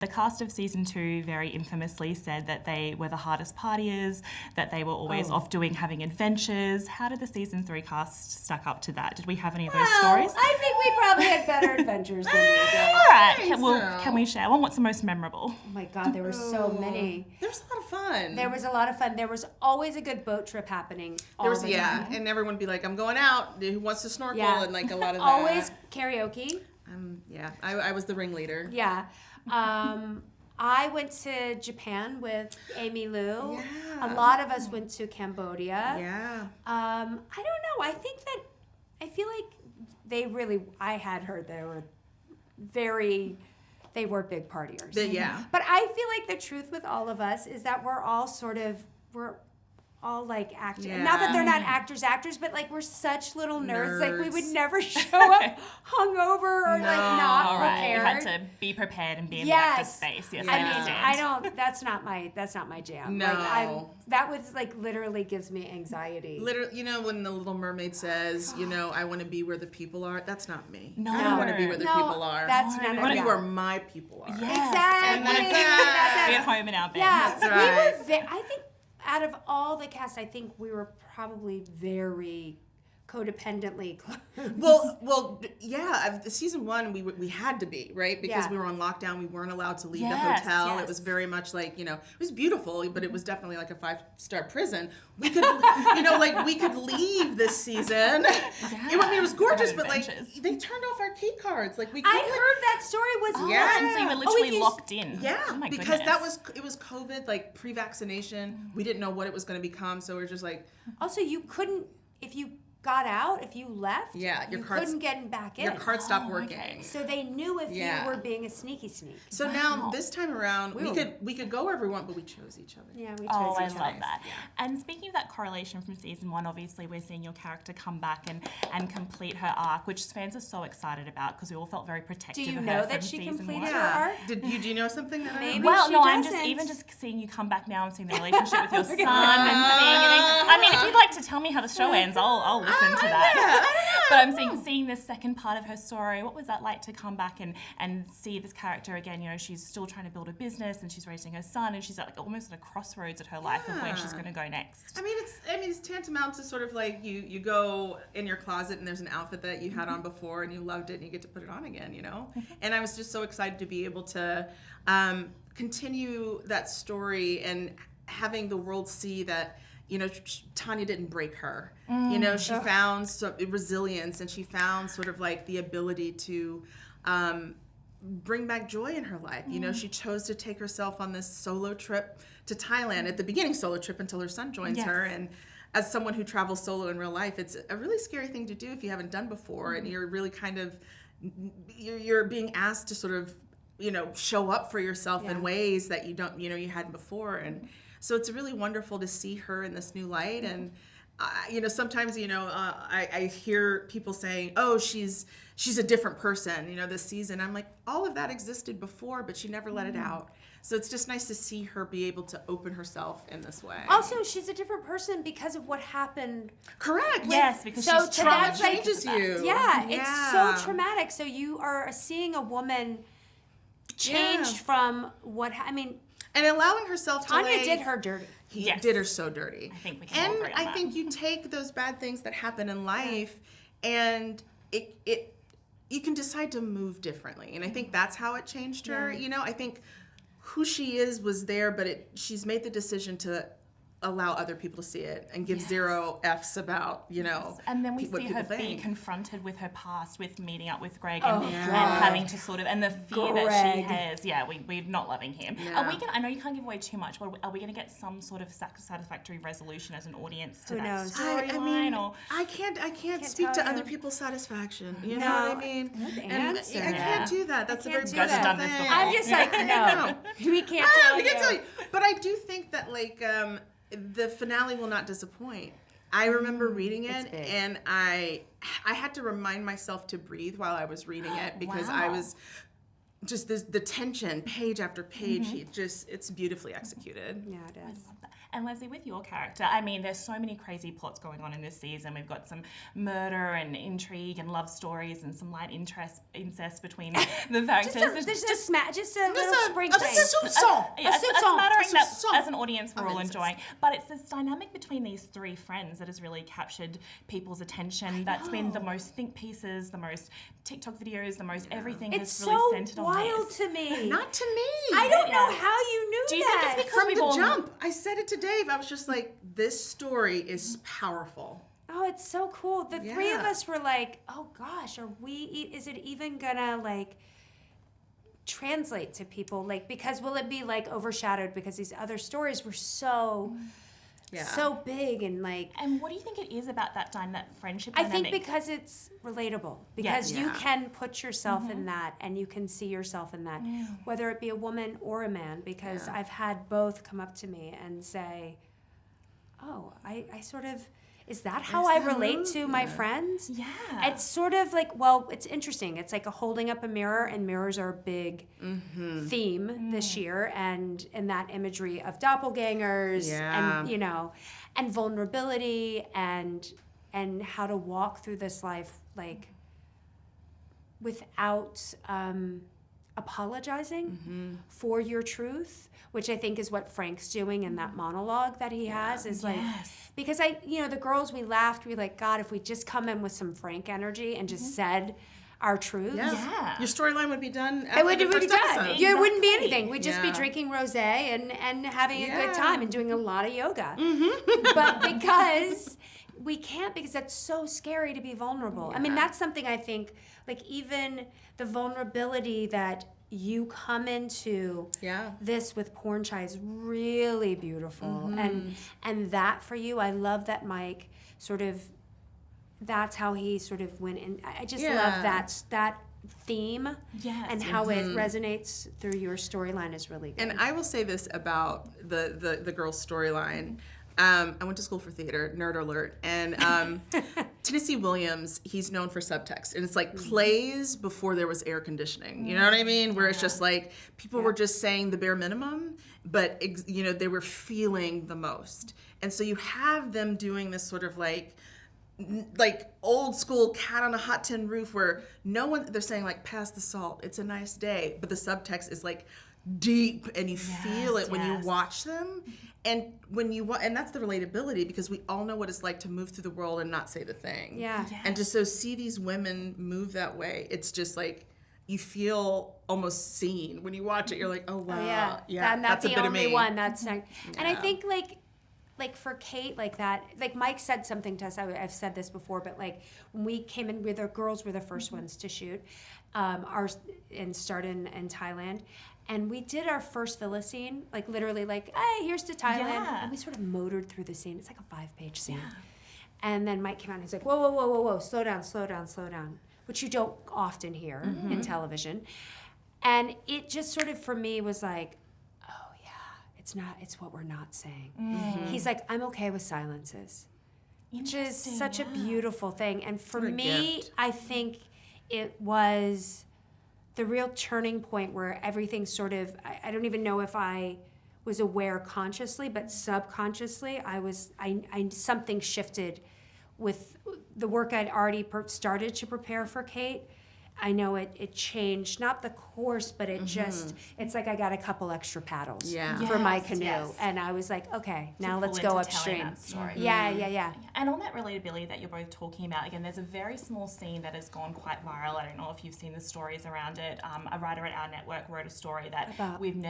The cast of season 2 very infamously said that they were the hardest partiers, that they were always off having adventures. How did the season 3 cast stack up to that? Did we have any of those stories? I think we probably had better adventures than you did. All right, can we share one? What's the most memorable? Oh my God, there were so many. There was a lot of fun. There was a lot of fun. There was always a good boat trip happening. And everyone would be like, I'm going out. Who wants to snorkel? Yeah. And like a lot of that. Always karaoke. I was the ringleader. Yeah. I went to Japan with Amy Lou. Yeah. A lot of us went to Cambodia. Yeah. I don't know. I think that I feel like I had heard they were big partiers. But I feel like the truth with all of us is that we're all like actors. Yeah. Not that they're not actors, but like we're such little nerds. Like we would never show up hungover or like not prepared. You had to be prepared and be in the actor space. Yes, I understand. That's not my jam. No. Like that was like literally gives me anxiety. Literally, when the Little Mermaid says, I want to be where the people are, that's not me. No. I don't want to be where the people are. That's I want to be where my people are. Yes. Exactly. Be at home in our beds. Yeah. That's right. I think out of all the cast, I think we were probably very codependently close. Well, yeah. Season 1, we had to be, right, because we were on lockdown. We weren't allowed to leave the hotel. Yes. It was very much like it was beautiful, but it was definitely like a 5-star prison. We could, we could leave this season. It was gorgeous, but like they turned off our key cards. Like we. I heard that story was and so you were literally locked in. Yeah, oh my because goodness. it was COVID, like pre-vaccination. We didn't know what it was going to become, so we were just like. Also, you couldn't if you got out, if you left, you couldn't get back in. Your card stopped working. Okay. So they knew if you were being a sneaky sneak. So now this time around, we could go wherever we want, but we chose each other. Yeah, we chose each other. I love that. Yeah. And speaking of that correlation from season 1, obviously we're seeing your character come back and complete her arc, which fans are so excited about because we all felt very protective of her. Do you know that from she season completed 1. her arc? Do you know something that Maybe Well, she no, doesn't. I'm just seeing you come back now and seeing the relationship with your son and I mean, if you'd like to tell me how the show ends, I'll listen to that. But I'm seeing this second part of her story. What was that like to come back and see this character again? She's still trying to build a business and she's raising her son and she's at almost at a crossroads at her life of where she's going to go next. I mean, it's tantamount to sort of like you go in your closet and there's an outfit that you had on before and you loved it and you get to put it on again, And I was just so excited to be able to continue that story and having the world see that Tanya didn't break her. She found some resilience and she found sort of like the ability to bring back joy in her life. She chose to take herself on this solo trip to Thailand, at the beginning solo trip until her son joins her. And as someone who travels solo in real life, it's a really scary thing to do if you haven't done before and you're really kind of, you're being asked to sort of, show up for yourself in ways that you don't, you hadn't before. And so it's really wonderful to see her in this new light. And, sometimes, I hear people saying, oh, she's a different person, this season. I'm like, all of that existed before, but she never let it out. So it's just nice to see her be able to open herself in this way. Also, she's a different person because of what happened. Correct. Yes, because so she's trauma like, changes you. Yeah, it's so traumatic. So you are seeing a woman changed from what, and allowing herself Tanya to did her dirty. He did her so dirty. I think we can all agree on that. think you take those bad things that happen in life and you can decide to move differently. And I think that's how it changed her. I think who she is was there, but she's made the decision to allow other people to see it and give zero F's about, And then we what see people her be think. confronted with her past, with meeting up with Greg and having to sort of, and the fear that she has. Yeah, we're not loving him. Yeah. Are we gonna, I know you can't give away too much, but are we going to get some sort of satisfactory resolution as an audience to Who that knows? storyline? Or I can't speak to other people's satisfaction. You know what I mean? Good And answer. I can't do that. That's a very do big that. Done this thing. before. I'm just like, no. We can't tell We you. can't tell you. But I do think that the finale will not disappoint. I remember reading it and I had to remind myself to breathe while I was reading it because I was just the tension page after page. It's beautifully executed. Yeah, it is. I love that. And Leslie, with your character, I mean, there's so many crazy plots going on in this season. We've got some murder and intrigue and love stories and some light incest between the characters. just a little sprinkling. A song. A smattering that as an audience we're all enjoying. But it's this dynamic between these three friends that has really captured people's attention. That's been the most think pieces, the most TikTok videos, the most everything has really centered on this. It's so wild to me. Not to me. I don't know how you knew Do you that. think it's because From the jump, I said it to Dave. I was just like, this story is powerful. Oh, it's so cool. The three of us were like, oh gosh, is it even gonna like translate to people? Like, because will it be like overshadowed because these other stories were so big and like. And what do you think it is about that friendship I dynamic? think because it's relatable. Because you can put yourself in that and you can see yourself in that, whether it be a woman or a man. Because I've had both come up to me and say, "Oh, I sort of." Is that how I relate to my friends? Yeah. It's sort of like, well, it's interesting. It's like a holding up a mirror, and mirrors are a big theme this year, and that imagery of doppelgangers and, you know, and vulnerability and how to walk through this life like without apologizing for your truth, which I think is what Frank's doing in that monologue that he has is like, because the girls, we laughed, we like, God, if we just come in with some Frank energy and just said our truths. Yeah. Your storyline would be done after It would the be first done. episode. Yeah, it wouldn't be anything. We'd just be drinking rosé and having a good time and doing a lot of yoga. But because we can't, because that's so scary to be vulnerable. I mean, that's something I think, like even the vulnerability that you come into this with Porn Chai is really beautiful. And that for you, I love that Mike sort of, that's how he sort of went in. I just love that theme and how it resonates through your storyline is really good. And I will say this about the girl's storyline. I went to school for theater, nerd alert, and Tennessee Williams, he's known for subtext, and it's like plays before there was air conditioning. You know what I mean? Where it's just like people were just saying the bare minimum, but they were feeling the most. And so you have them doing this sort of like old school cat on a hot tin roof where they're saying like, pass the salt, it's a nice day, but the subtext is like deep and you feel it when you watch them. And and that's the relatability, because we all know what it's like to move through the world and not say the thing. Yeah. Yes. And just see these women move that way, it's just like you feel almost seen when you watch it. You're like, oh wow, that's a the bit only of me. one that's and I think like for Kate, like that, like Mike said something to us. I've said this before, but like when we came in, the girls were the first ones to shoot, and start in Thailand. And we did our first villa scene, like literally like, hey, here's to Thailand. Yeah. And we sort of motored through the scene. It's like a 5-page scene. Yeah. And then Mike came out and he's like, whoa, slow down, which you don't often hear in television. And it just sort of, for me, was like, oh yeah, it's what we're not saying. He's like, I'm okay with silences. Which is such a beautiful thing. And for me, gift. I think it was the real turning point where everything sort of, I don't even know if I was aware consciously, but subconsciously, I something shifted with the work I'd already started to prepare for Kate. I know it changed, not the course, but it just, it's like I got a couple extra paddles for my canoe. And I was like, okay, now let's go upstream. Yeah. And on that relatability that you're both talking about, again, there's a very small scene that has gone quite viral. I don't know if you've seen the stories around it. A writer at our network wrote a story that we've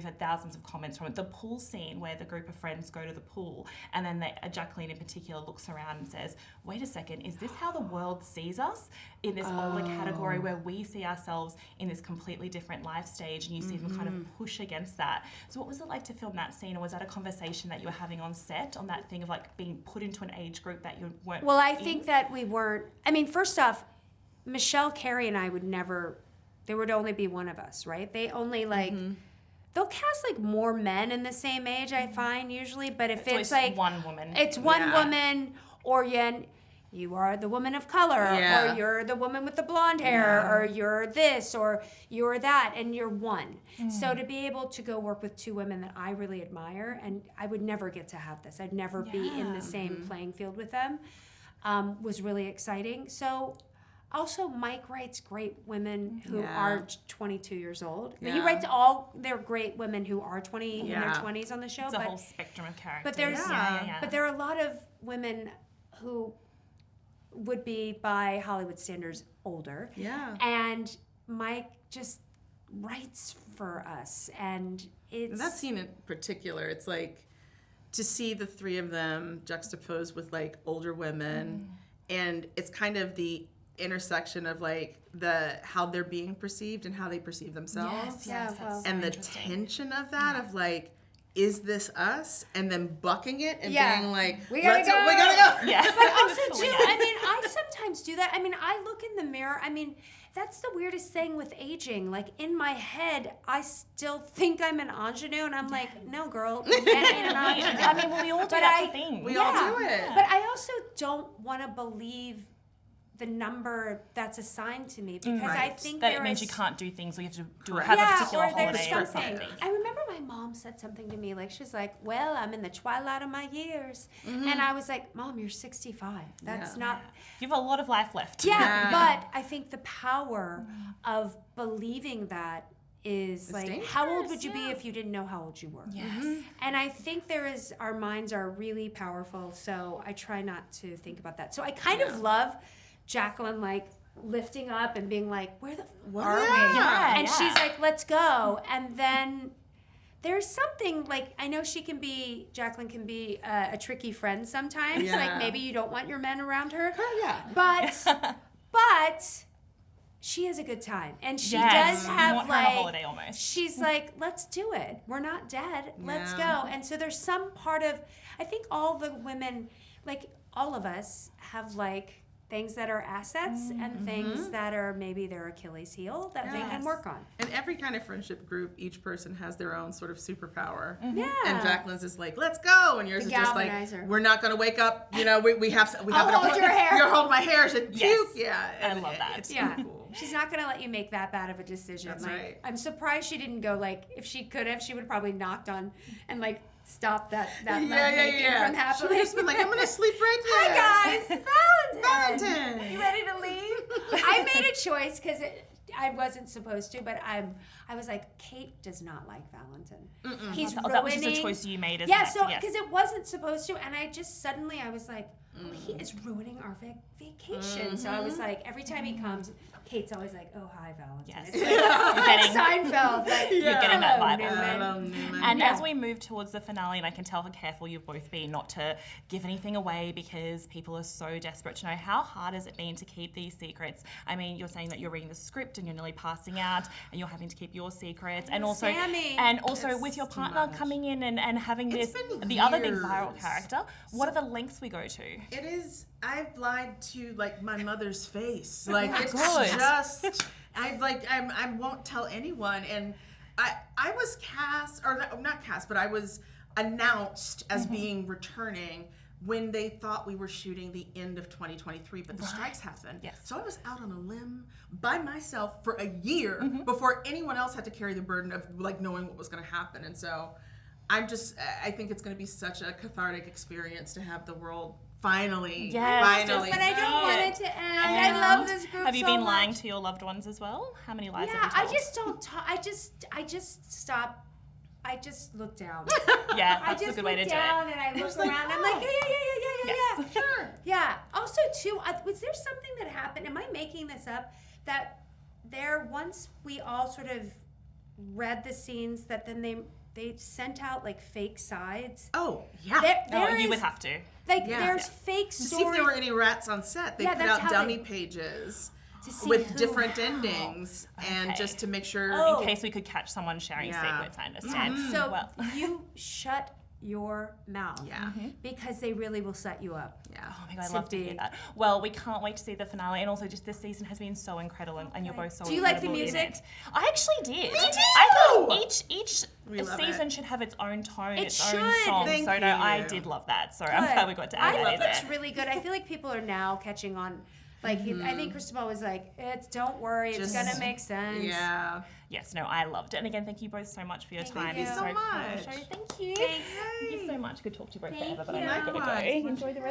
had thousands of comments from it. The pool scene where the group of friends go to the pool and then Jacqueline in particular looks around and says, wait a second, is this how the world sees us in this older category where we see ourselves in this completely different life stage, and you see them kind of push against that. So what was it like to film that scene, or was that a conversation that you were having on set, on that thing of like being put into an age group that you weren't Well, I think that we weren't, I mean, first off, Michelle, Carey, and I there would only be one of us, right? They only like, they'll cast like more men in the same age, I find usually, but if it's like one woman. It's one woman, or you are the woman of color, Yeah. or you're the woman with the blonde hair, or you're this, or you're that, and you're one. So to be able to go work with two women that I really admire, and I would never get to have this, I'd never be in the same playing field with them, was really exciting. So also, Mike writes great women who aren't 22 years old. Yeah. He writes all their great women who are 20 in their 20s on the show. It's a whole spectrum of characters. But there's but there are a lot of women who would be by Hollywood standards older. Yeah. And Mike just writes for us, and it's And that scene in particular, it's like to see the three of them juxtaposed with like older women, and it's kind of the intersection of like how they're being perceived and how they perceive themselves. And the tension of that of like, is this us? And then bucking it and being like, we gotta go. We gotta go. Yeah. But also too, I mean, I sometimes do that. I mean, I look in the mirror. I mean, that's the weirdest thing with aging. Like in my head, I still think I'm an ingenue, and I'm like, no, girl, you ain't an ingenue. I mean, well, we all do that thing. We all do it. But I also don't want to believe the number that's assigned to me, because I think that means you can't do things, or you have to have a particular or there's holiday or something. something. I remember my mom said something to me, like she's like, well, I'm in the twilight of my years. And I was like, Mom, you're 65. That's not... You have a lot of life left. Yeah, but I think the power of believing that is It's like, dangerous, how old would you be if you didn't know how old you were? Yes. And I think our minds are really powerful, so I try not to think about that. So I kind of love Jacqueline like lifting up and being like, where the are we? And she's like, let's go. And then there's something like, I know Jacqueline can be a tricky friend sometimes. Yeah. Like maybe you don't want your men around her. Yeah. But she has a good time. And she does have want her on a holiday almost. she's like, let's do it. We're not dead. Let's go. And so there's some part of, I think all the women, like all of us have like things that are assets and things that are maybe their Achilles heel that they can work on. And every kind of friendship group, each person has their own sort of superpower. Yeah. And Jacqueline's is like, let's go. And yours is just like, galvanizer. we're not going to wake up. You know, we have I'll hold your hair. You're holding my hair. She's Yes. cute. Yeah. I love that. It's Yeah. cool. She's not going to let you make that bad of a decision. That's like, right. I'm surprised she didn't go like, if she could have, she would have probably knocked on and like stopped that making from She happening. would have been like, I'm going to sleep right here. Hi guys, Valentine. You ready to leave? I made a choice because I wasn't supposed to, but I was like, Kate does not like Valentin. He's ruining. That was just a choice you made, isn't Yeah, it? so because it wasn't supposed to, and I just suddenly I was like, oh, he is ruining our vacation. So I was like, every time he comes, Kate's always like, oh hi Valentin. Yes. It's like Seinfeld. Like, You're getting that hello, vibe. Newman. And as we move towards the finale, and I can tell how careful you've both been not to give anything away because people are so desperate to know, how hard has it been to keep these secrets? I mean, you're saying that you're reading the script and you're nearly passing out and you're having to keep your secrets. And also with your partner coming in and having the other big viral character, what are the lengths we go to? It is. I've lied to like my mother's face. Like it's good. just. I won't tell anyone. And I was cast, or not cast, but I was announced as being returning when they thought we were shooting the end of 2023, but the strikes happened. Yes. So I was out on a limb by myself for a year before anyone else had to carry the burden of like knowing what was going to happen. And so I think it's going to be such a cathartic experience to have the world finally. But I don't want it to end. I love this group. Have you so been much. lying to your loved ones as well? How many lies have you I told? just don't talk. I just stop. I just look down. Yeah, I that's just a good way to look do down it. and I look like, around. I'm like, yeah. Yes. Sure. Yeah. Also, too, was there something that happened? Am I making this up? That once we all sort of read the scenes, that then they sent out like fake sides. Oh, yeah. You would have to. Like Yeah. there's fake To stories. see if there were any rats on set, they put that's out how dummy pages to see with who- different endings, and just to make sure. Oh. In case we could catch someone sharing Yeah. secrets, I understand. So Well, you shut your mouth. Yeah. Because they really will set you up. Yeah. Oh my God, I love to hear that. Well, we can't wait to see the finale, and also just this season has been so incredible, and you're both so Do you like the incredible in music? it. I actually did. Me too! I thought each We love season it. should have its own tone, It its own should. song. Thank so no, I you. did love that. So I'm glad we got to add I that think in it's there. really good. I feel like people are now catching on. Like, I think Cristobal was like, don't worry, it's Just- going to make sense. Yeah. Yes, no, I loved it. And again, thank you both so much for your time. you It's so so cool much. show. Thank you. Thanks. Thank you so much. Could talk to you both Thank forever, but you. I'm going to go. Likewise. Enjoy the rest.